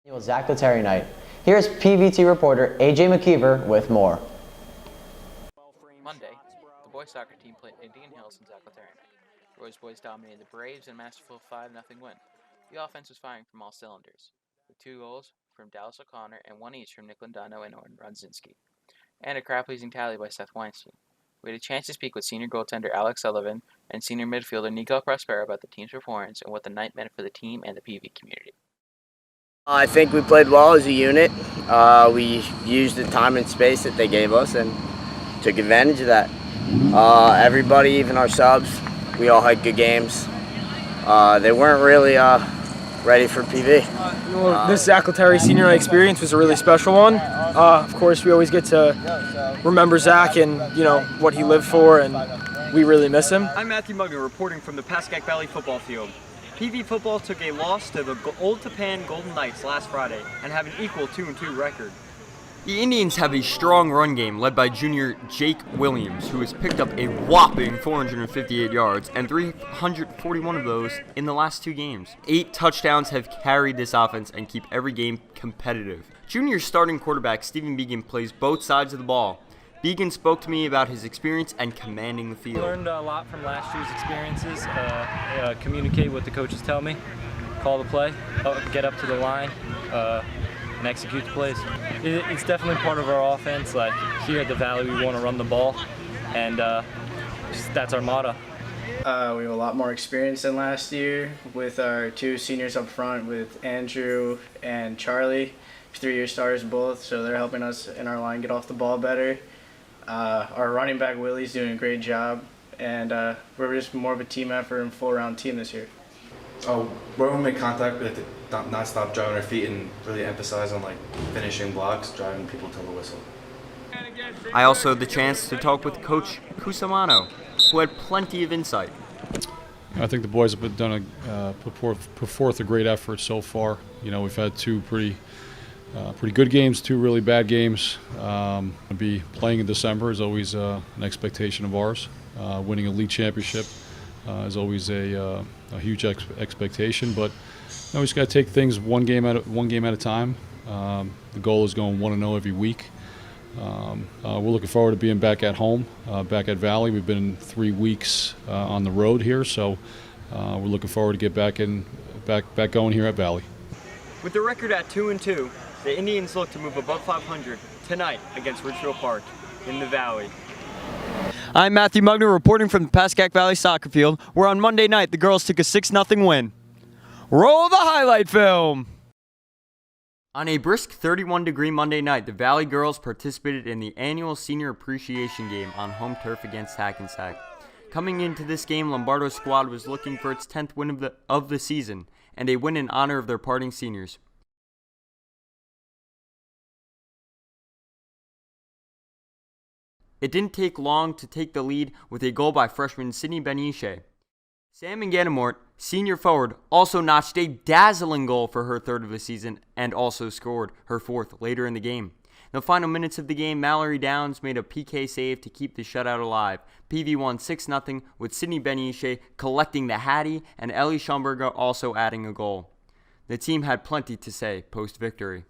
Annual Zach Letary night. Here's PVT reporter AJ McKeever with more. Monday, the boys soccer team played Indian Hills and Zach Letary night. Roy's boys dominated the Braves in a masterful 5-0 win. The offense was firing from all cylinders, with 2 goals from Dallas O'Connor and 1 each from Nick Lindano and Oren Brudzinski, and a crowd-pleasing tally by Seth Weinstein. We had a chance to speak with senior goaltender Alex Sullivan and senior midfielder Nico Prospero about the team's performance and what the night meant for the team and the PV community. I think we played well as a unit. We used the time and space that they gave us and took advantage of that. Everybody, even our subs, we all had good games. They weren't really ready for PV. This Zach Letary senior night experience was a really special one. Of course, we always get to remember Zach and what he lived for, and we really miss him. I'm Matthew Mugno reporting from the Pascack Valley football field. PV football took a loss to the Old Tapan Golden Knights last Friday and have an equal 2-2 record. The Indians have a strong run game led by junior Jake Williams, who has picked up a whopping 458 yards and 341 of those in the last 2 games. 8 touchdowns have carried this offense and keep every game competitive. Junior starting quarterback Stephen Began plays both sides of the ball. Began spoke to me about his experience and commanding the field. I learned a lot from last year's experiences. Communicate what the coaches tell me, call the play, get up to the line, and execute the plays. It's definitely part of our offense. Like here at the Valley, we want to run the ball, and that's our motto. We have a lot more experience than last year with our 2 seniors up front, with Andrew and Charlie, 3-year starters both, so they're helping us in our line get off the ball better. Our running back Willie's doing a great job, and we're just more of a team effort and full-round team this year. When we make contact, we have to not stop driving our feet and really emphasize on finishing blocks, driving people till the whistle. I also had the chance to talk with Coach Cusimano, who had plenty of insight. I think the boys have put forth a great effort so far. We've had 2 pretty good games, 2 really bad games. To be playing in December is always an expectation of ours. Winning a league championship is always a huge expectation, but we just got to take things one game at a time. The goal is going 1-0 every week. We're looking forward to being back at home, back at Valley. We've been 3 weeks on the road here, so we're looking forward to get back going here at Valley. With the record at 2-2, the Indians look to move above 500 tonight against Ridgefield Park in the Valley. I'm Matthew Mugno reporting from the Pascack Valley soccer field, where on Monday night the girls took a 6-0 win. Roll the highlight film! On a brisk 31-degree Monday night, the Valley girls participated in the annual Senior Appreciation Game on home turf against Hackensack. Coming into this game, Lombardo's squad was looking for its 10th win of the season, and a win in honor of their parting seniors. It didn't take long to take the lead with a goal by freshman Sydney Beniche. Sam Ganamort, senior forward, also notched a dazzling goal for her 3rd of the season and also scored her 4th later in the game. In the final minutes of the game, Mallory Downs made a PK save to keep the shutout alive. PV won 6-0 with Sydney Beniche collecting the Hattie and Ellie Schomburger also adding a goal. The team had plenty to say post-victory.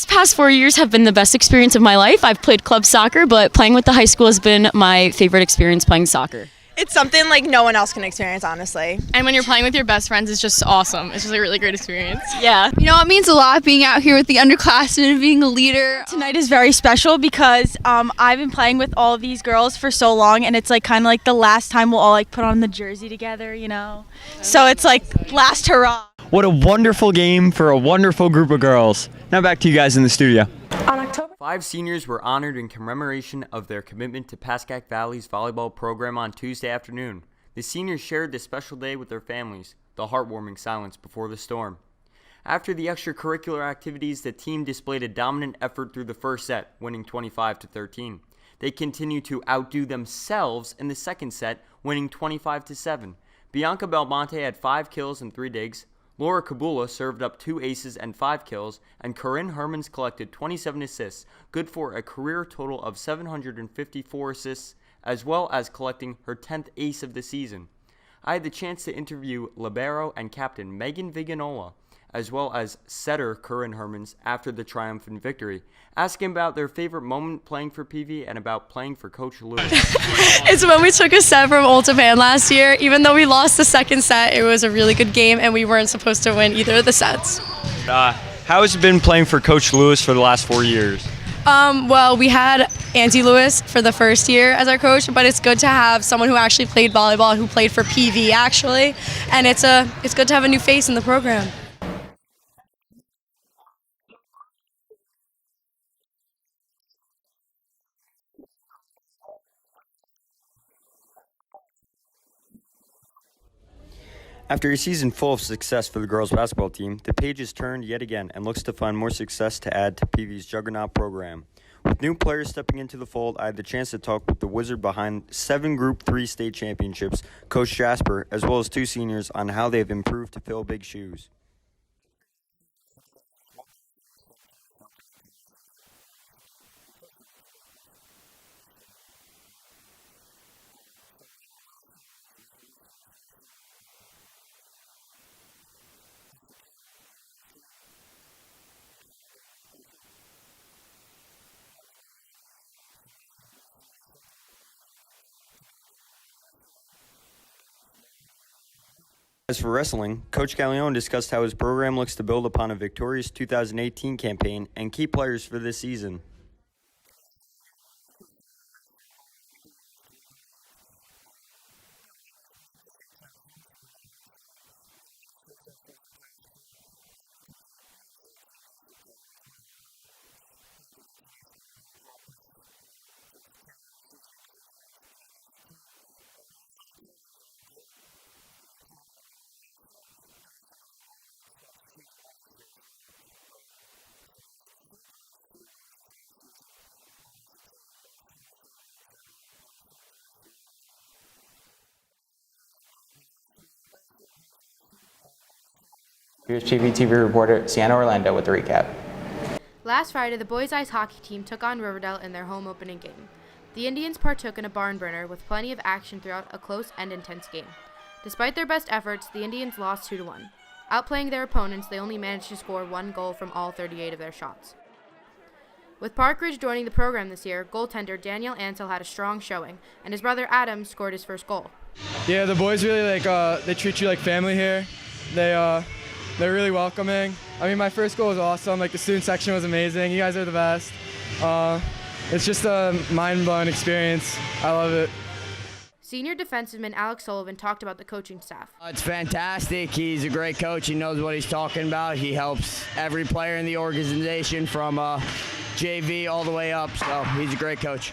The past 4 years have been the best experience of my life. I've played club soccer, but playing with the high school has been my favorite experience playing soccer. It's something like no one else can experience, honestly. And when you're playing with your best friends, it's just awesome. It's just a really great experience. Yeah. It means a lot being out here with the underclassmen and being a leader. Tonight is very special because I've been playing with all of these girls for so long, and it's kind of the last time we'll all put on the jersey together, So it's last hurrah. What a wonderful game for a wonderful group of girls. Now back to you guys in the studio. On October 5 seniors were honored in commemoration of their commitment to Pascack Valley's volleyball program on Tuesday afternoon. The seniors shared this special day with their families, the heartwarming silence before the storm. After the extracurricular activities, the team displayed a dominant effort through the first set, winning 25-13. They continued to outdo themselves in the second set, winning 25-7. Bianca Belmonte had 5 kills and 3 digs. Laura Kabula served up 2 aces and 5 kills, and Corinne Hermans collected 27 assists, good for a career total of 754 assists, as well as collecting her 10th ace of the season. I had the chance to interview libero and captain Megan Viganola as well as setter Curran Hermans after the triumphant victory, asking about their favorite moment playing for PV and about playing for Coach Lewis. It's when we took a set from Old Japan last year. Even though we lost the second set, it was a really good game and we weren't supposed to win either of the sets. How has it been playing for Coach Lewis for the last 4 years? Well, we had Auntie Lewis for the first year as our coach, but it's good to have someone who actually played volleyball, who played for PV actually, and it's good to have a new face in the program. After a season full of success for the girls basketball team, the page has turned yet again and looks to find more success to add to PV's juggernaut program. With new players stepping into the fold, I had the chance to talk with the wizard behind 7 Group 3 state championships, Coach Jasper, as well as 2 seniors, on how they've improved to fill big shoes. As for wrestling, Coach Gallione discussed how his program looks to build upon a victorious 2018 campaign and key players for this season. Here's PVTV reporter Sienna Orlando with the recap. Last Friday, the boys' ice hockey team took on Riverdale in their home opening game. The Indians partook in a barn burner with plenty of action throughout a close and intense game. Despite their best efforts, the Indians lost 2-1. Outplaying their opponents, they only managed to score 1 goal from all 38 of their shots. With Park Ridge joining the program this year, goaltender Daniel Ansel had a strong showing, and his brother Adam scored his first goal. Yeah, the boys really they treat you like family here. They're really welcoming. I mean, my first goal was awesome. The student section was amazing. You guys are the best. It's just a mind-blowing experience. I love it. Senior defenseman Alex Sullivan talked about the coaching staff. It's fantastic. He's a great coach. He knows what he's talking about. He helps every player in the organization from JV all the way up, so he's a great coach.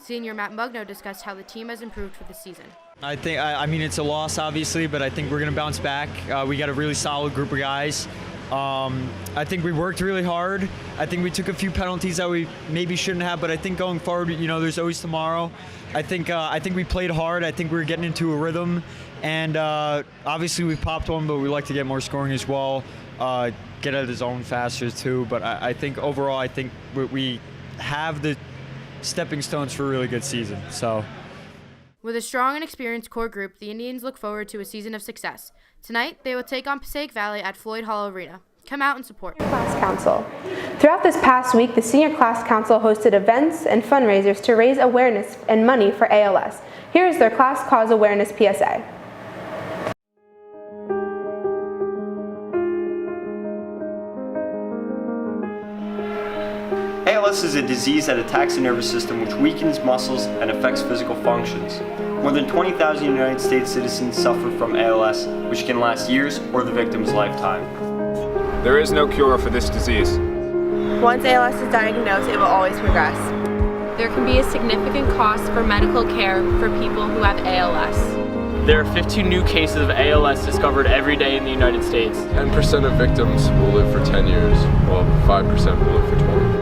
Senior Matt Mugno discussed how the team has improved for the season. I mean, it's a loss, obviously, but I think we're going to bounce back. We got a really solid group of guys. I think we worked really hard. I think we took a few penalties that we maybe shouldn't have, but I think going forward, there's always tomorrow. I think we played hard. I think we were getting into a rhythm, and obviously we popped one, but we like to get more scoring as well, get out of the zone faster too. But I think overall, I think we have the stepping stones for a really good season. So. With a strong and experienced core group, the Indians look forward to a season of success. Tonight, they will take on Passaic Valley at Floyd Hall Arena. Come out and support. Class Council. Throughout this past week, the Senior Class Council hosted events and fundraisers to raise awareness and money for ALS. Here is their Class Cause Awareness PSA. ALS is a disease that attacks the nervous system, which weakens muscles and affects physical functions. More than 20,000 United States citizens suffer from ALS, which can last years or the victim's lifetime. There is no cure for this disease. Once ALS is diagnosed, it will always progress. There can be a significant cost for medical care for people who have ALS. There are 15 new cases of ALS discovered every day in the United States. 10% of victims will live for 10 years, while 5% will live for 20.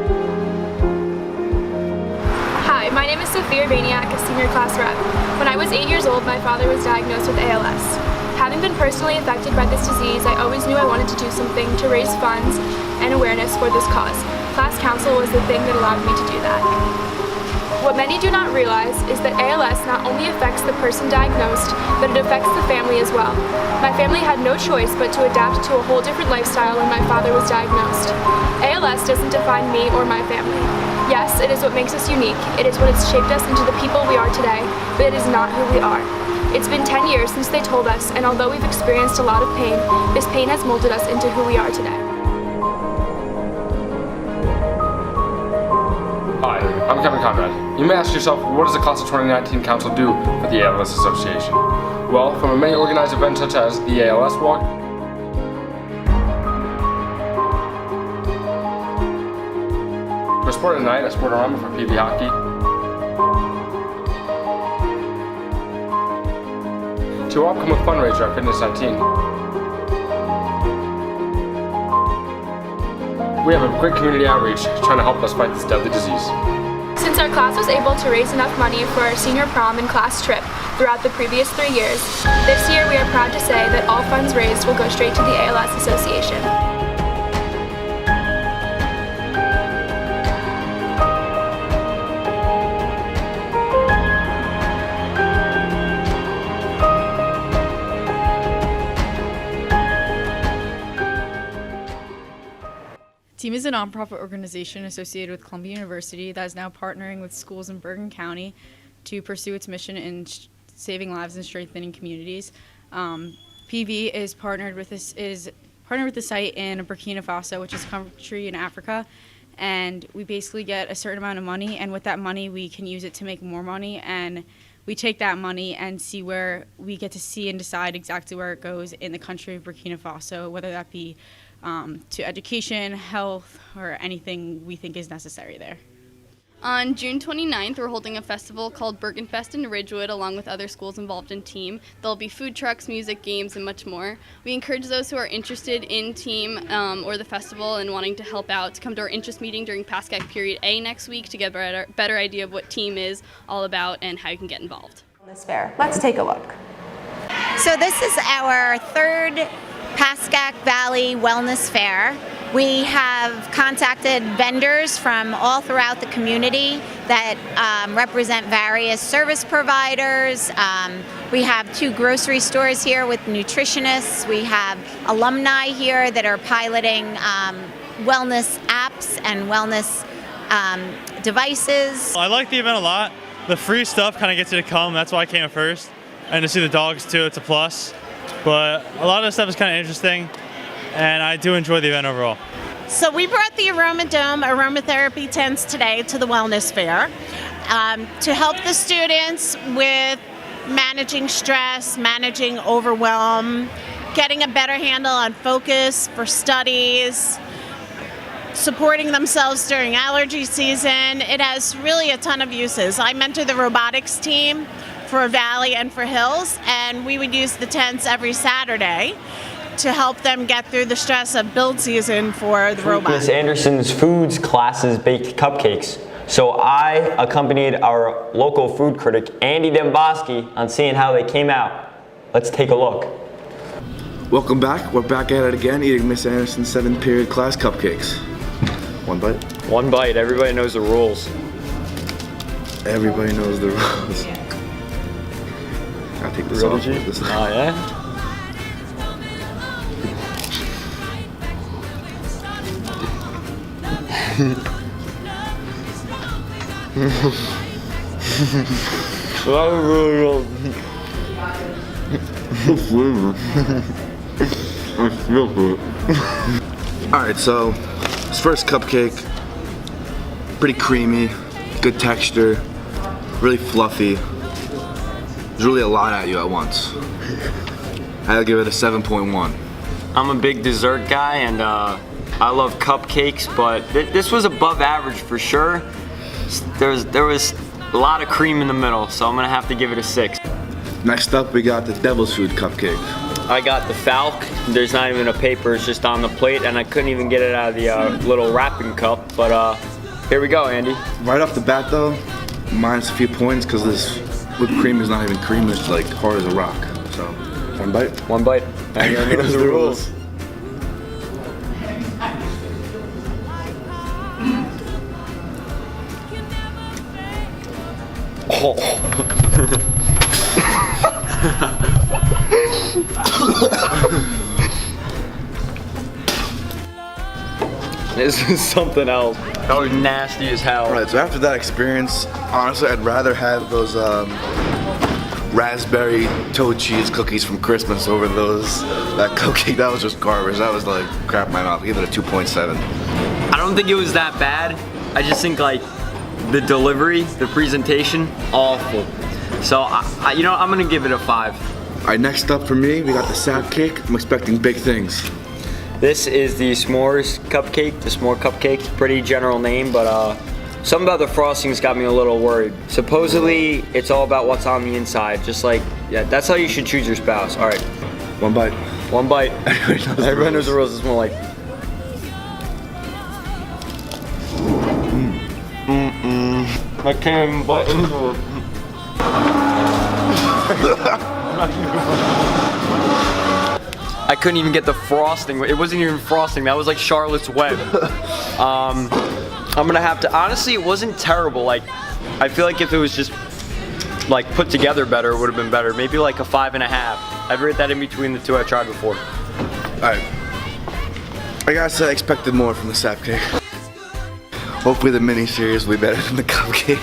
Hi, my name is Sophia Baniak, a senior class rep. When I was 8 years old, my father was diagnosed with ALS. Having been personally affected by this disease, I always knew I wanted to do something to raise funds and awareness for this cause. Class council was the thing that allowed me to do that. What many do not realize is that ALS not only affects the person diagnosed, but it affects the family as well. My family had no choice but to adapt to a whole different lifestyle when my father was diagnosed. ALS doesn't define me or my family. Yes, it is what makes us unique. It is what has shaped us into the people we are today, but it is not who we are. It's been 10 years since they told us, and although we've experienced a lot of pain, this pain has molded us into who we are today. Hi, I'm Kevin Conrad. You may ask yourself, what does the Class of 2019 Council do for the ALS Association? Well, from many organized events such as the ALS Walk, for Sport at Night, a Sportorama for PV Hockey, to our upcoming fundraiser at Fitness 19. We have a great community outreach trying to help us fight this deadly disease. Since our class was able to raise enough money for our senior prom and class trip throughout the previous 3 years, this year we are proud to say that all funds raised will go straight to the ALS Association. TEAM is a nonprofit organization associated with Columbia University that is now partnering with schools in Bergen County to pursue its mission in saving lives and strengthening communities. PV is partnered with the site in Burkina Faso, which is a country in Africa, and we basically get a certain amount of money, and with that money we can use it to make more money, and we take that money and see where we get to see and decide exactly where it goes in the country of Burkina Faso, whether that be to education, health, or anything we think is necessary there. On June 29th, we're holding a festival called Bergenfest in Ridgewood along with other schools involved in TEAM. There'll be food trucks, music, games, and much more. We encourage those who are interested in TEAM or the festival and wanting to help out to come to our interest meeting during PASCAC Period A next week to get a better idea of what TEAM is all about and how you can get involved. This fair. Let's take a look. So this is our third PASCAC Valley Wellness Fair. We have contacted vendors from all throughout the community that represent various service providers. We have 2 grocery stores here with nutritionists. We have alumni here that are piloting wellness apps and wellness devices. I like the event a lot. The free stuff kind of gets you to come. That's why I came at first. And to see the dogs too, it's a plus. But a lot of the stuff is kind of interesting, and I do enjoy the event overall. So we brought the AromaDome aromatherapy tents today to the Wellness Fair to help the students with managing stress, managing overwhelm, getting a better handle on focus for studies, supporting themselves during allergy season. It has really a ton of uses. I mentor the robotics team for Valley and for Hills, and we would use the tents every Saturday to help them get through the stress of build season for the robots. Miss Anderson's foods classes baked cupcakes, so I accompanied our local food critic Andy Demboski on seeing how they came out. Let's take a look. Welcome back. We're back at it again, eating Miss Anderson's 7th period class cupcakes. One bite. One bite. Everybody knows the rules. Everybody knows the rules. I'll take this off. This oh yeah? That was really good. Alright, so this first cupcake, pretty creamy, good texture, really fluffy. There's really a lot at you at once. I'll give it a 7.1. I'm a big dessert guy, and I love cupcakes, but this was above average for sure. There was a lot of cream in the middle, so I'm gonna have to give it a 6. Next up, we got the Devil's Food cupcake. I got the Falk. There's not even a paper, it's just on the plate, and I couldn't even get it out of the little wrapping cup, but here we go, Andy. Right off the bat though, minus a few points because this whipped cream is not even cream, it's like hard as a rock. So, one bite. One bite. I know the rules. This is something else. That was nasty as hell. Alright, so after that experience, honestly, I'd rather have those raspberry toe cheese cookies from Christmas over that cupcake. That was just garbage. That was like crap in my mouth. I give it a 2.7. I don't think it was that bad. I just think like the delivery, the presentation, awful. So I'm gonna give it a 5. Alright, next up for me, we got the sap cake. I'm expecting big things. This is the s'mores cupcake, the s'more cupcake. Pretty general name, but something about the frostings got me a little worried. Supposedly, it's all about what's on the inside. Just like, yeah, that's how you should choose your spouse. All right. One bite. One bite. Everyone knows the rules. It's more like. I can't even bite into it. I couldn't even get the frosting. It wasn't even frosting. That was like Charlotte's Web. I'm gonna have to. Honestly, it wasn't terrible. Like, I feel like if it was just like put together better, it would have been better. Maybe like a 5.5. I'd rate that in between the two I tried before. All right. I gotta say, I expected more from the sap cake. Hopefully, the mini series will be better than the cupcake.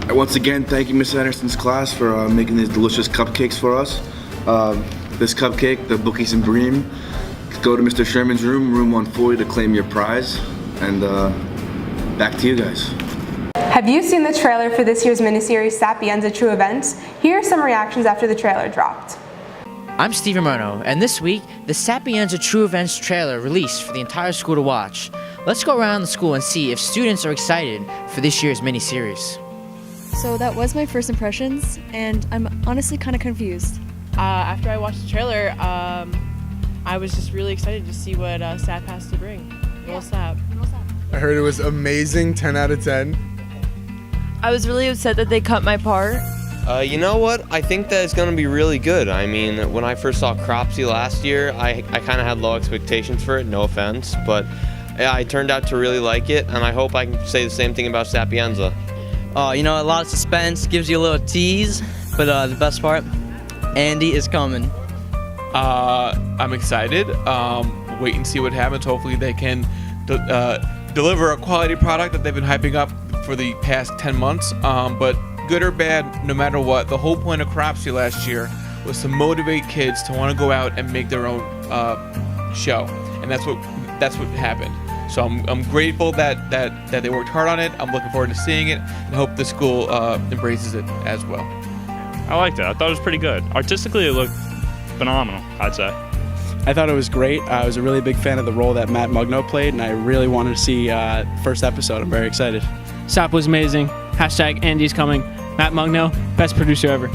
Once again, thank you, Miss Anderson's class, for making these delicious cupcakes for us. This cupcake, the Bookies and Bream, go to Mr. Sherman's room 140 to claim your prize. And back to you guys. Have you seen the trailer for this year's miniseries Sapienza True Events? Here are some reactions after the trailer dropped. I'm Steven Murno, and this week, the Sapienza True Events trailer released for the entire school to watch. Let's go around the school and see if students are excited for this year's miniseries. So that was my first impressions, and I'm honestly kind of confused. After I watched the trailer, I was just really excited to see what SAP has to bring. Roll SAP. I heard it was amazing, 10 out of 10. I was really upset that they cut my part. You know what? I think that it's going to be really good. I mean, when I first saw Cropsy last year, I kind of had low expectations for it, no offense, but I turned out to really like it, and I hope I can say the same thing about Sapienza. You know, a lot of suspense, gives you a little tease, but the best part, Andy is coming. I'm excited. Wait and see what happens. Hopefully they can deliver a quality product that they've been hyping up for the past 10 months. But good or bad, no matter what, the whole point of Cropsy last year was to motivate kids to want to go out and make their own show, and that's what happened. So I'm grateful that they worked hard on it. I'm looking forward to seeing it, and hope the school embraces it as well. I liked it. I thought it was pretty good. Artistically, it looked phenomenal, I'd say. I thought it was great. I was a really big fan of the role that Matt Mugno played, and I really wanted to see first episode. I'm very excited. SAP was amazing. Hashtag Andy's coming. Matt Mugno, best producer ever.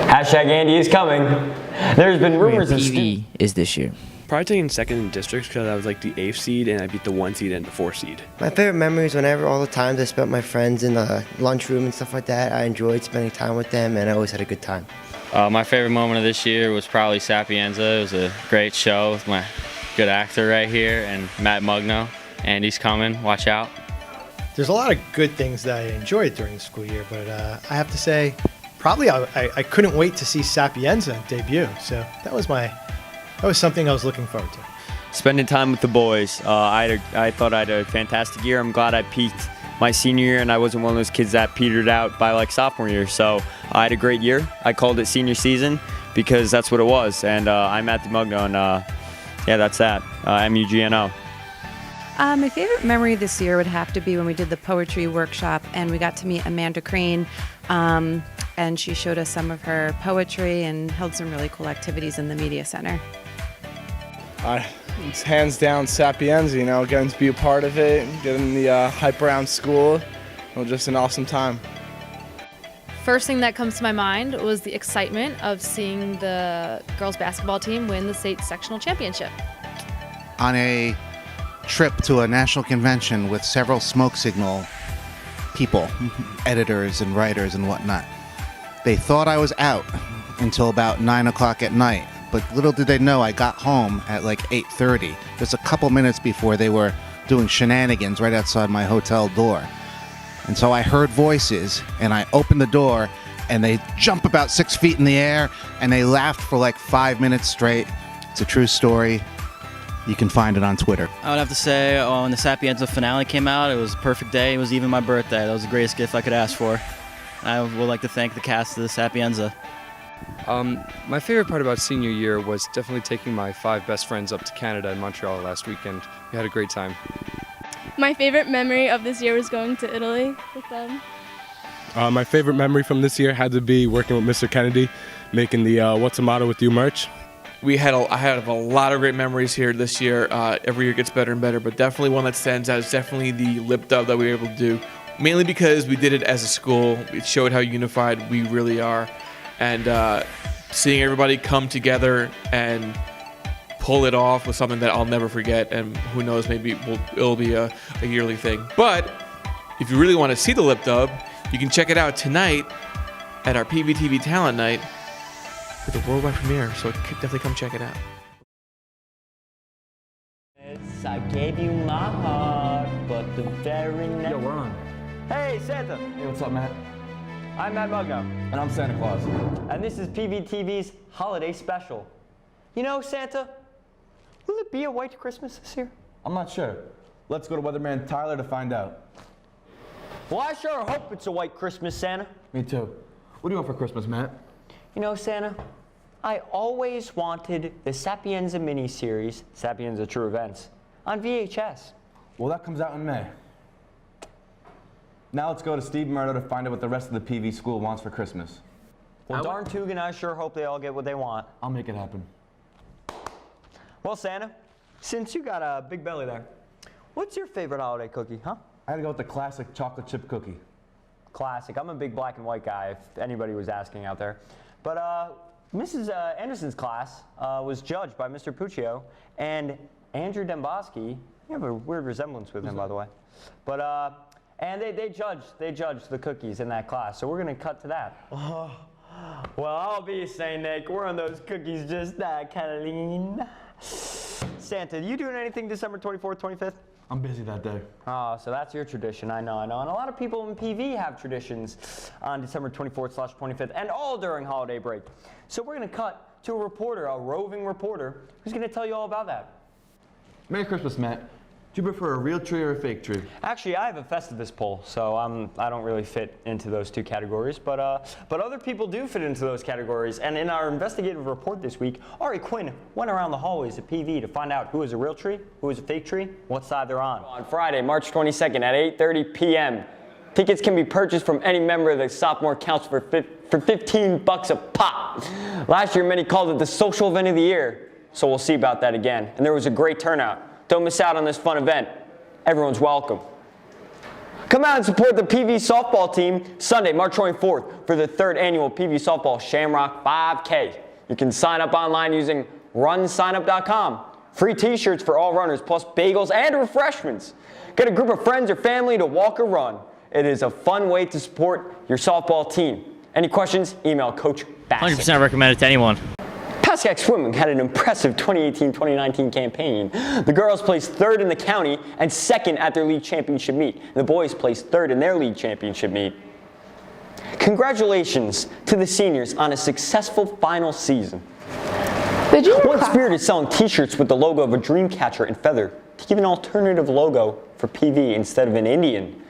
Hashtag Andy is coming. There's been rumors of PV is this year. Probably taking second in districts because I was like the 8th seed and I beat the 1 seed and the 4 seed. My favorite memories whenever all the times I spent with my friends in the lunchroom and stuff like that. I enjoyed spending time with them and I always had a good time. My favorite moment of this year was probably Sapienza. It was a great show with my good actor right here and Matt Mugno. Andy's coming, watch out. There's a lot of good things that I enjoyed during the school year, but I have to say, probably I couldn't wait to see Sapienza debut. So that was something I was looking forward to. Spending time with the boys. I thought I had a fantastic year. I'm glad I peaked my senior year and I wasn't one of those kids that petered out by like sophomore year. So I had a great year. I called it senior season because that's what it was. And I'm Matthew Mugno, and yeah, that's that. MUGNO. My favorite memory this year would have to be when we did the poetry workshop and we got to meet Amanda Crane. And she showed us some of her poetry and held some really cool activities in the media center. It's hands down Sapienza, getting to be a part of it, getting the hype around school. Just an awesome time. First thing that comes to my mind was the excitement of seeing the girls basketball team win the state sectional championship. On a trip to a national convention with several smoke signal people, editors and writers and whatnot. They thought I was out until about 9 o'clock at night, but little did they know I got home at like 8:30, just a couple minutes before they were doing shenanigans right outside my hotel door. And so I heard voices, and I opened the door, and they jump about 6 feet in the air, and they laughed for like 5 minutes straight. It's a true story. You can find it on Twitter. I would have to say when the Sapienza finale came out, it was a perfect day. It was even my birthday. That was the greatest gift I could ask for. I would like to thank the cast of the Sapienza. My favorite part about senior year was definitely taking my 5 best friends up to Canada and Montreal last weekend. We had a great time. My favorite memory of this year was going to Italy with them. My favorite memory from this year had to be working with Mr. Kennedy, making the What's the Motto with You merch. I had a lot of great memories here this year. Every year gets better and better, but definitely one that stands out is definitely the lip dub that we were able to do. Mainly because we did it as a school. It showed how unified we really are. And seeing everybody come together and pull it off was something that I'll never forget, and who knows, maybe it'll be a yearly thing. But if you really want to see the lip dub, you can check it out tonight at our PVTV Talent Night with a worldwide premiere, so definitely come check it out. I gave you my heart, but the very next... Yo, we're on. Hey, Santa! Hey, what's up, Matt? I'm Matt Mugno. And I'm Santa Claus. And this is PVTV's Holiday Special. You know, Santa, will it be a white Christmas this year? I'm not sure. Let's go to Weatherman Tyler to find out. Well, I sure hope it's a white Christmas, Santa. Me too. What do you want for Christmas, Matt? You know, Santa, I always wanted the Sapienza miniseries, Sapienza True Events, on VHS. Well, that comes out in May. Now let's go to Steve Murdo to find out what the rest of the PV school wants for Christmas. Well, darn Toogan, I sure hope they all get what they want. I'll make it happen. Well, Santa, since you got a big belly there, what's your favorite holiday cookie, huh? I had to go with the classic chocolate chip cookie. Classic. I'm a big black and white guy, if anybody was asking out there. But Mrs. Anderson's class was judged by Mr. Puccio, and Andrew Demboski, you have a weird resemblance with him, by the way. But, and they judged the cookies in that class, so we're going to cut to that. Oh, well, I'll be Saint Nick. We're on those cookies just that kind of lean. Santa, you doing anything December 24th, 25th? I'm busy that day. Oh, so that's your tradition. I know. And a lot of people in PV have traditions on December 24th/25th and all during holiday break. So we're going to cut to a reporter, a roving reporter, who's going to tell you all about that. Merry Christmas, Matt. Do you prefer a real tree or a fake tree? Actually, I have a Festivus poll, so I don't really fit into those two categories, but other people do fit into those categories. And in our investigative report this week, Ari Quinn went around the hallways at PV to find out who is a real tree, who is a fake tree, what side they're on. On Friday, March 22nd at 8:30 p.m. Tickets can be purchased from any member of the sophomore council for $15 a pop. Last year, many called it the social event of the year, so we'll see about that again. And there was a great turnout. Don't miss out on this fun event. Everyone's welcome. Come out and support the PV softball team Sunday, March 24th for the 3rd annual PV Softball Shamrock 5K. You can sign up online using runsignup.com. Free t-shirts for all runners, plus bagels and refreshments. Get a group of friends or family to walk or run. It is a fun way to support your softball team. Any questions? Email Coach Bassett. 100% recommended to anyone. Pascack Swimming had an impressive 2018-2019 campaign. The girls placed 3rd in the county and 2nd at their league championship meet. The boys placed 3rd in their league championship meet. Congratulations to the seniors on a successful final season. One Spirit is selling t-shirts with the logo of a dream catcher and feather to give an alternative logo for PV instead of an Indian.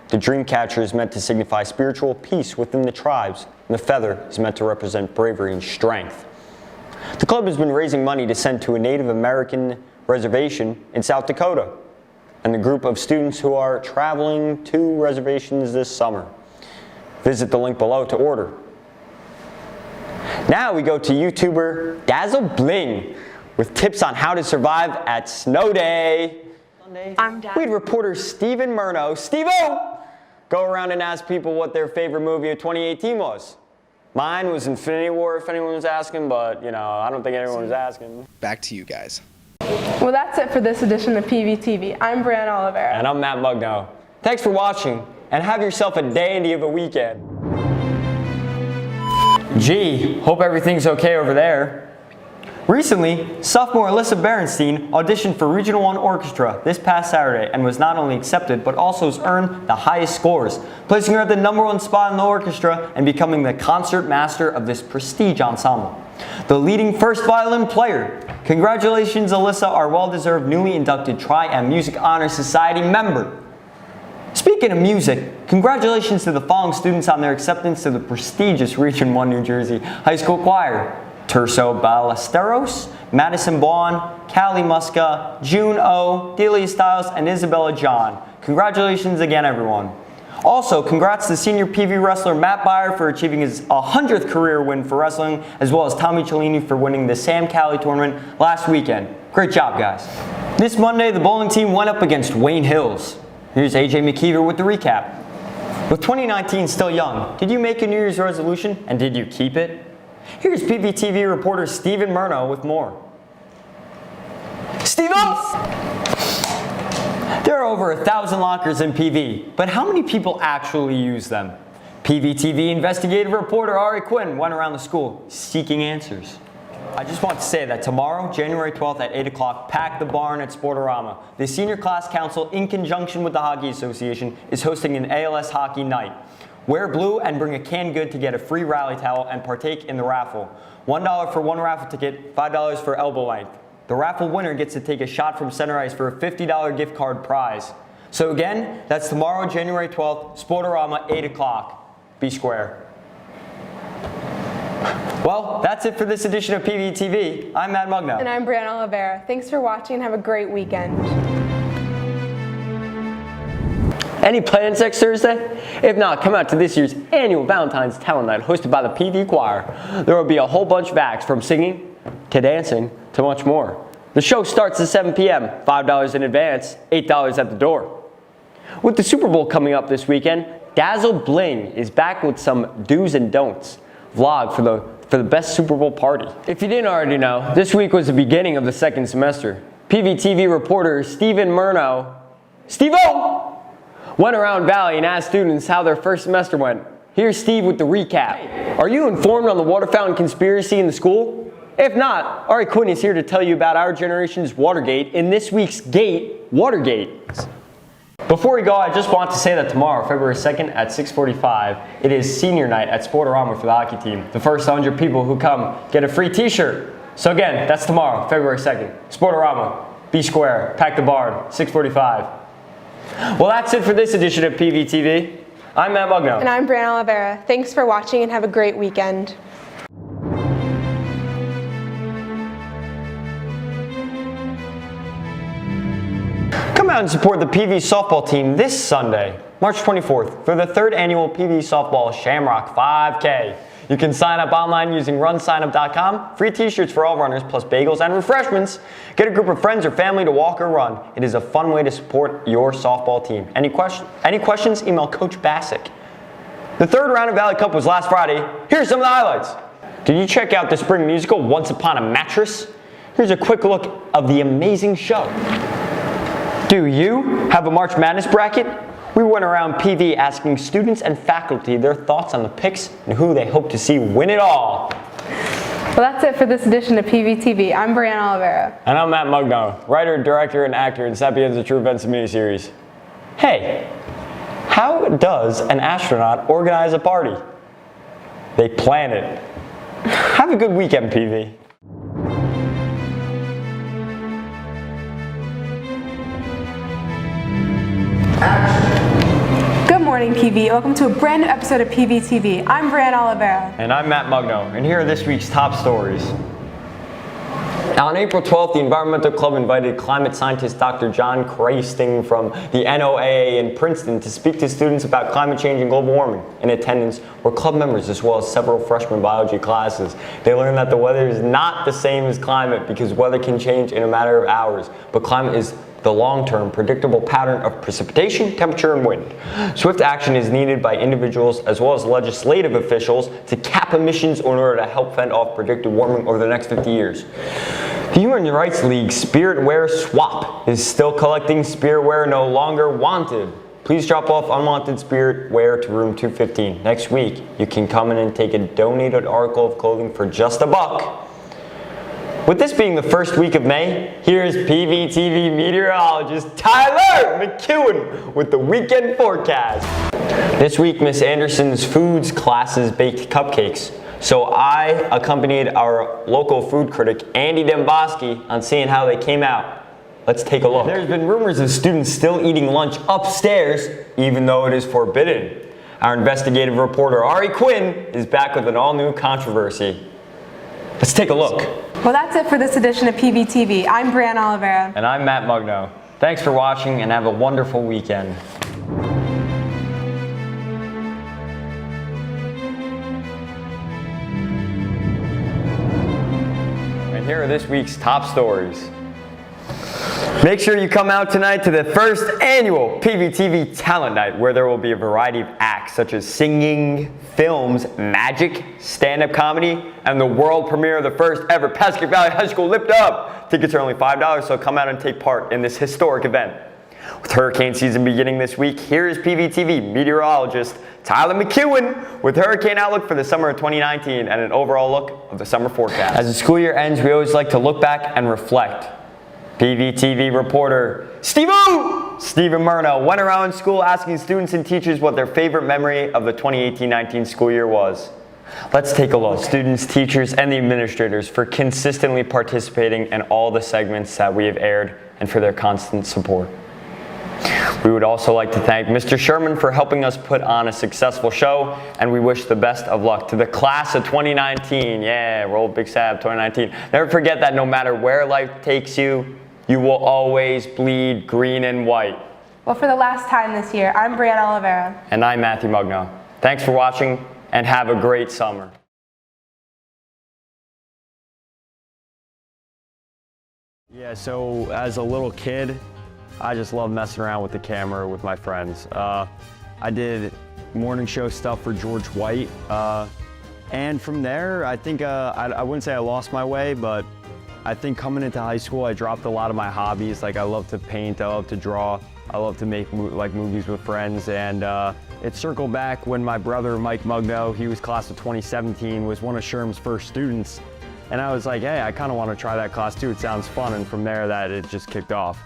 The dream catcher is meant to signify spiritual peace within the tribes, and the feather is meant to represent bravery and strength. The club has been raising money to send to a Native American reservation in South Dakota, and the group of students who are traveling to reservations this summer. Visit the link below to order. Now we go to YouTuber Dazzle Bling with tips on how to survive at snow day. I'm Dad. We had reporter Stephen Murno, Steve-O, go around and ask people what their favorite movie of 2018 was. Mine was Infinity War, if anyone was asking, but, you know, I don't think anyone was asking. Back to you guys. Well, that's it for this edition of PVTV. I'm Brianna Oliveira. And I'm Matt Mugno. Thanks for watching, and have yourself a dandy of a weekend. Gee, hope everything's okay over there. Recently, sophomore Alyssa Berenstein auditioned for Regional 1 Orchestra this past Saturday and was not only accepted but also has earned the highest scores, placing her at the #1 spot in the orchestra and becoming the concert master of this prestige ensemble. The leading first violin player. Congratulations, Alyssa, our well-deserved newly inducted Tri-M Music Honor Society member. Speaking of music, congratulations to the following students on their acceptance to the prestigious Region 1 New Jersey High School Choir. Terso Ballesteros, Madison Bond, Callie Muska, June O, Delia Stiles, and Isabella John. Congratulations again, everyone. Also, congrats to senior PV wrestler Matt Byer for achieving his 100th career win for wrestling, as well as Tommy Cellini for winning the Sam Cali tournament last weekend. Great job, guys. This Monday, the bowling team went up against Wayne Hills. Here's AJ McKeever with the recap. With 2019 still young, did you make a New Year's resolution, and did you keep it? Here's PVTV reporter Stephen Murno with more. Steve up! There are over 1,000 lockers in PV, but how many people actually use them? PVTV investigative reporter Ari Quinn went around the school seeking answers. I just want to say that tomorrow, January 12th at 8 o'clock, pack the barn at Sportorama. The Senior Class Council, in conjunction with the Hockey Association, is hosting an ALS hockey night. Wear blue and bring a canned good to get a free rally towel and partake in the raffle. $1 for one raffle ticket, $5 for elbow length. The raffle winner gets to take a shot from center ice for a $50 gift card prize. So again, that's tomorrow, January 12th, Sportorama, 8 o'clock. Be square. Well, that's it for this edition of PVTV. I'm Matt Mugno. And I'm Brianna Oliveira. Thanks for watching and have a great weekend. Any plans next Thursday? If not, come out to this year's annual Valentine's Talent Night hosted by the PV Choir. There will be a whole bunch of acts from singing to dancing to much more. The show starts at 7 p.m., $5 in advance, $8 at the door. With the Super Bowl coming up this weekend, Dazzle Bling is back with some do's and don'ts vlog for the best Super Bowl party. If you didn't already know, this week was the beginning of the second semester. PVTV reporter Stephen Murno, Steve-O, went around Valley and asked students how their first semester went. Here's Steve with the recap. Are you informed on the water fountain conspiracy in the school? If not, Ari Quinn is here to tell you about our generation's Watergate in this week's Gate, Watergate. Before we go, I just want to say that tomorrow, February 2nd at 6:45, it is senior night at Sportorama for the hockey team. The first 100 people who come get a free t-shirt. So again, that's tomorrow, February 2nd. Sportorama, be square, pack the barn, 6:45. Well, that's it for this edition of PVTV. I'm Matt Mugno. And I'm Brianna Oliveira. Thanks for watching and have a great weekend. Come out and support the PV softball team this Sunday, March 24th, for the 3rd annual PV Softball Shamrock 5K. You can sign up online using runsignup.com. Free t-shirts for all runners, plus bagels and refreshments. Get a group of friends or family to walk or run. It is a fun way to support your softball team. Any questions? Email Coach Bassick. The 3rd round of Valley Cup was last Friday. Here's some of the highlights. Did you check out the spring musical, Once Upon a Mattress? Here's a quick look of the amazing show. Do you have a March Madness bracket? We went around PV asking students and faculty their thoughts on the picks and who they hope to see win it all. Well, that's it for this edition of PVTV. I'm Brianna Oliveira. And I'm Matt Mugno, writer, director, and actor in Sapienza True Events miniseries. Hey, how does an astronaut organize a party? They plan it. Have a good weekend, PV. Good morning, PV. Welcome to a brand new episode of PVTV. I'm Brianna Oliveira. And I'm Matt Mugno, and here are this week's top stories. Now, on April 12th, the Environmental Club invited climate scientist Dr. John Kreisting from the NOAA in Princeton to speak to students about climate change and global warming. In attendance were club members as well as several freshman biology classes. They learned that the weather is not the same as climate because weather can change in a matter of hours, but climate is the long-term predictable pattern of precipitation, temperature, and wind. Swift action is needed by individuals as well as legislative officials to cap emissions in order to help fend off predicted warming over the next 50 years. The Human Rights League Spiritware Swap is still collecting spiritware no longer wanted. Please drop off unwanted spiritware to room 215. Next week, you can come in and take a donated article of clothing for just $1. With this being the first week of May, here's PVTV meteorologist Tyler McEwen with the weekend forecast. This week, Miss Anderson's foods classes baked cupcakes, so I accompanied our local food critic, Andy Demboski, on seeing how they came out. Let's take a look. There's been rumors of students still eating lunch upstairs, even though it is forbidden. Our investigative reporter, Ari Quinn, is back with an all-new controversy. Let's take a look. Well, that's it for this edition of PVTV. I'm Brianna Oliveira. And I'm Matt Mugno. Thanks for watching and have a wonderful weekend. And here are this week's top stories. Make sure you come out tonight to the first annual PVTV Talent Night, where there will be a variety of acts such as singing, films, magic, stand-up comedy, and the world premiere of the first ever Pascack Valley High School Lift Up. Tickets are only $5, so come out and take part in this historic event. With hurricane season beginning this week, here is PVTV meteorologist Tyler McEwen with hurricane outlook for the summer of 2019 and an overall look of the summer forecast. As the school year ends, we always like to look back and reflect. PVTV reporter Stephen Murno went around school asking students and teachers what their favorite memory of the 2018-19 school year was. Let's take a look. Students, teachers, and the administrators for consistently participating in all the segments that we have aired and for their constant support. We would also like to thank Mr. Sherman for helping us put on a successful show, and we wish the best of luck to the class of 2019. Yeah, roll Big Sab 2019. Never forget that no matter where life takes you, you will always bleed green and white. Well, for the last time this year, I'm Brianna Oliveira. And I'm Matthew Mugno. Thanks for watching, and have a great summer. Yeah, so as a little kid, I just love messing around with the camera with my friends. I did morning show stuff for George White. And from there, I think, I wouldn't say I lost my way, but I think coming into high school, I dropped a lot of my hobbies. Like I love to paint, I love to draw, I love to make movies with friends. And it circled back when my brother, Mike Mugno, he was class of 2017, was one of Sherm's first students. And I was like, hey, I kind of want to try that class too. It sounds fun. And from there, it just kicked off.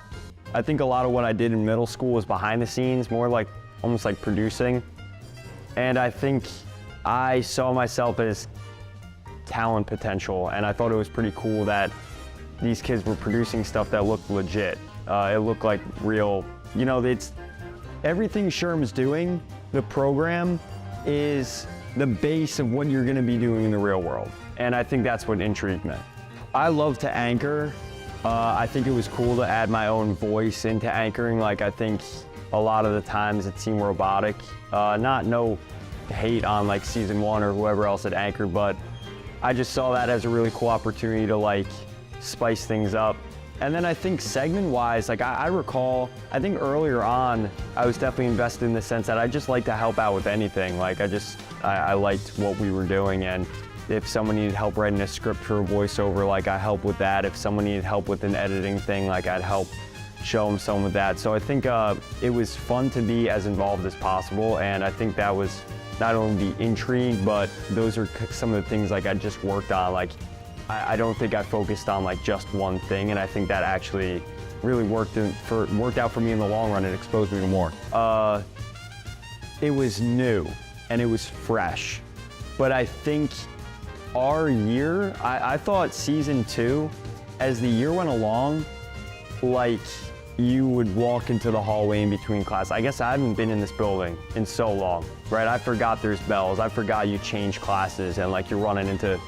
I think a lot of what I did in middle school was behind the scenes, more like almost like producing. And I think I saw myself as talent potential, and I thought it was pretty cool that these kids were producing stuff that looked legit. It looked like real, you know, it's everything Sherm's doing, the program is the base of what you're gonna be doing in the real world. And I think that's what intrigued me. I love to anchor. I think it was cool to add my own voice into anchoring. Like I think a lot of the times it seemed robotic. No hate on like season 1 or whoever else had anchored, but I just saw that as a really cool opportunity to like spice things up. And then I think segment-wise, like I recall, I think earlier on, I was definitely invested in the sense that I just like to help out with anything. Like I liked what we were doing, and if someone needed help writing a script for a voiceover, like I help with that. If someone needed help with an editing thing, like I'd help show them some of that. So I think it was fun to be as involved as possible, and I think that was not only the intrigue, but those are some of the things like I just worked on. Like I don't think I focused on like just one thing, and I think that actually really worked out for me in the long run. It exposed me to more. It was new and it was fresh, but I think our year, I thought season 2, as the year went along, like you would walk into the hallway in between class. I guess I haven't been in this building in so long, right? I forgot there's bells. I forgot you change classes and like you're running into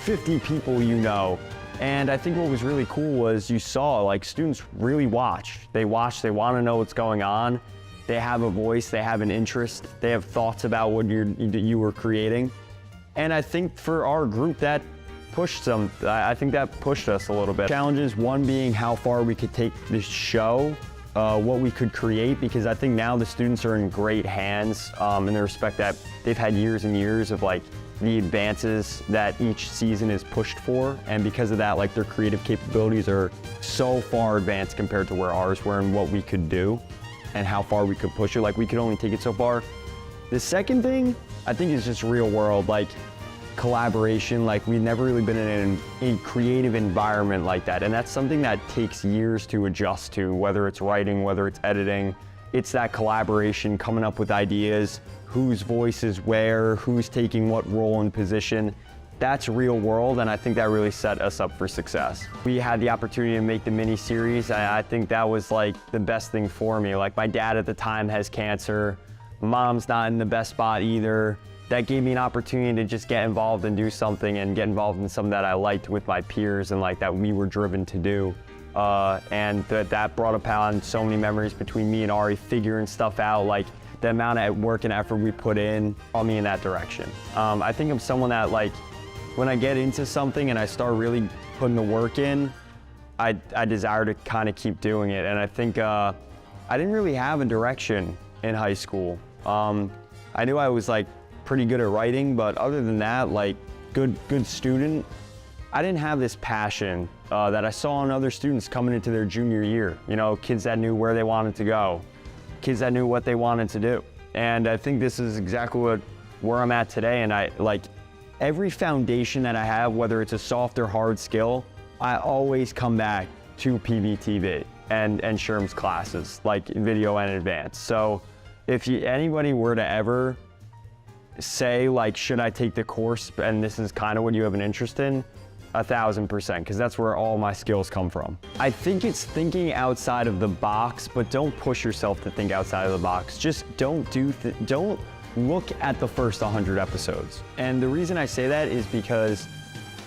50 people you know. And I think what was really cool was you saw like students really watch. They watch, they want to know what's going on. They have a voice, they have an interest, they have thoughts about what you were creating. And I think for our group that pushed I think that pushed us a little bit. Challenges, one being how far we could take this show, what we could create, because I think now the students are in great hands in the respect that they've had years and years of like the advances that each season is pushed for, and because of that, like their creative capabilities are so far advanced compared to where ours were and what we could do and how far we could push it. Like we could only take it so far. The second thing I think is just real world, like collaboration. Like we've never really been in a creative environment like that, and that's something that takes years to adjust to, whether it's writing, whether it's editing. It's that collaboration, coming up with ideas, whose voice is where, who's taking what role and position. That's real world, and I think that really set us up for success. We had the opportunity to make the mini-series. I think that was like the best thing for me. Like my dad at the time has cancer, mom's not in the best spot either. That gave me an opportunity to just get involved and do something and get involved in something that I liked with my peers and like that we were driven to do. And that brought upon so many memories between me and Ari figuring stuff out, like the amount of work and effort we put in brought me in that direction. I think I'm someone that like, when I get into something and I start really putting the work in, I desire to kind of keep doing it. And I think I didn't really have a direction in high school. I knew I was like pretty good at writing, but other than that, like good student, I didn't have this passion that I saw in other students coming into their junior year. You know, kids that knew where they wanted to go, kids that knew what they wanted to do. And I think this is exactly where I'm at today. And I like every foundation that I have, whether it's a soft or hard skill, I always come back to PVTV and Sherm's classes, like video and advanced. So if anybody were to ever say like, should I take the course and this is kind of what you have an interest in, 1000%, because that's where all my skills come from. I think it's thinking outside of the box, but don't push yourself to think outside of the box. Just don't look at the first 100 episodes. And the reason I say that is because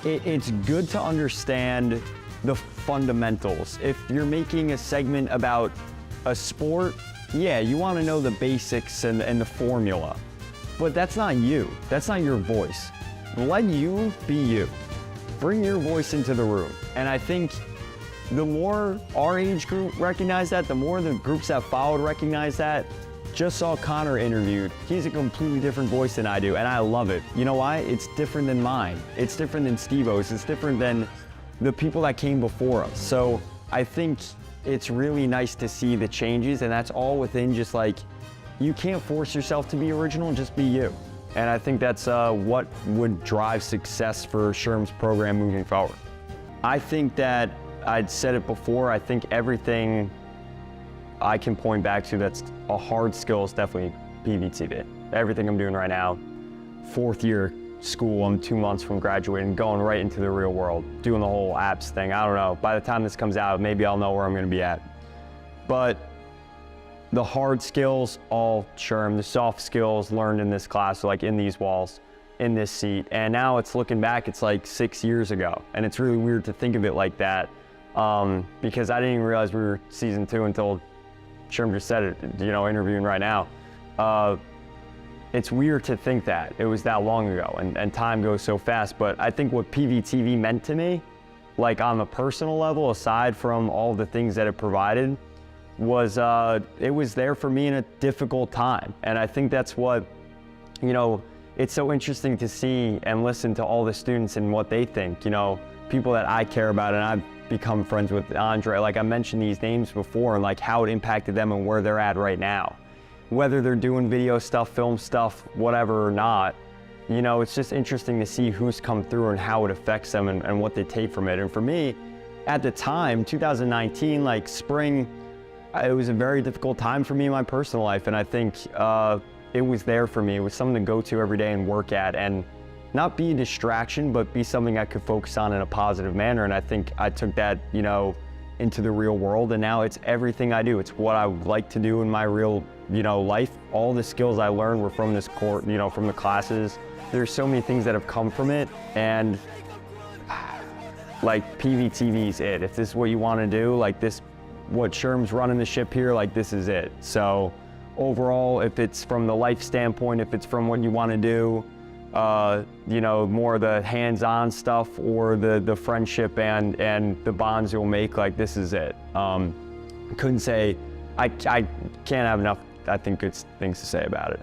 it's good to understand the fundamentals. If you're making a segment about a sport, yeah, you want to know the basics and the formula. But that's not you. That's not your voice. Let you be you. Bring your voice into the room. And I think the more our age group recognize that, the more the groups that followed recognize that. Just saw Connor interviewed. He's a completely different voice than I do, and I love it. You know why? It's different than mine. It's different than Steve-O's. It's different than the people that came before us. So I think it's really nice to see the changes, and that's all within just like, you can't force yourself to be original, just be you. And I think that's what would drive success for Sherm's program moving forward. I think that, I'd said it before, I think everything I can point back to that's a hard skill is definitely PVTV. Everything I'm doing right now, 4th year school, I'm 2 months from graduating, going right into the real world, doing the whole apps thing. I don't know, by the time this comes out, maybe I'll know where I'm gonna be at. But the hard skills, all Sherm, the soft skills learned in this class, like in these walls, in this seat. And now it's looking back, it's like 6 years ago. And it's really weird to think of it like that because I didn't even realize we were season 2 until Sherm just said it, you know, interviewing right now. It's weird to think that it was that long ago and time goes so fast. But I think what PVTV meant to me, like on the personal level, aside from all the things that it provided, was it was there for me in a difficult time. And I think that's what, you know, it's so interesting to see and listen to all the students and what they think, you know, people that I care about, and I've become friends with Andre. Like I mentioned these names before and like how it impacted them and where they're at right now. Whether they're doing video stuff, film stuff, whatever or not, you know, it's just interesting to see who's come through and how it affects them and what they take from it. And for me, at the time, 2019, like spring, it was a very difficult time for me in my personal life, and I think it was there for me. It was something to go to every day and work at, and not be a distraction, but be something I could focus on in a positive manner. And I think I took that, you know, into the real world, and now it's everything I do. It's what I would like to do in my real, you know, life. All the skills I learned were from this course, you know, from the classes. There's so many things that have come from it, and like PVTV's it. If this is what you want to do, like this, what Sherm's running the ship here, like this is it. So overall, if it's from the life standpoint, if it's from what you want to do, you know, more of the hands-on stuff or the friendship and the bonds you'll make, like this is it. Couldn't say, I can't have enough, I think, good things to say about it.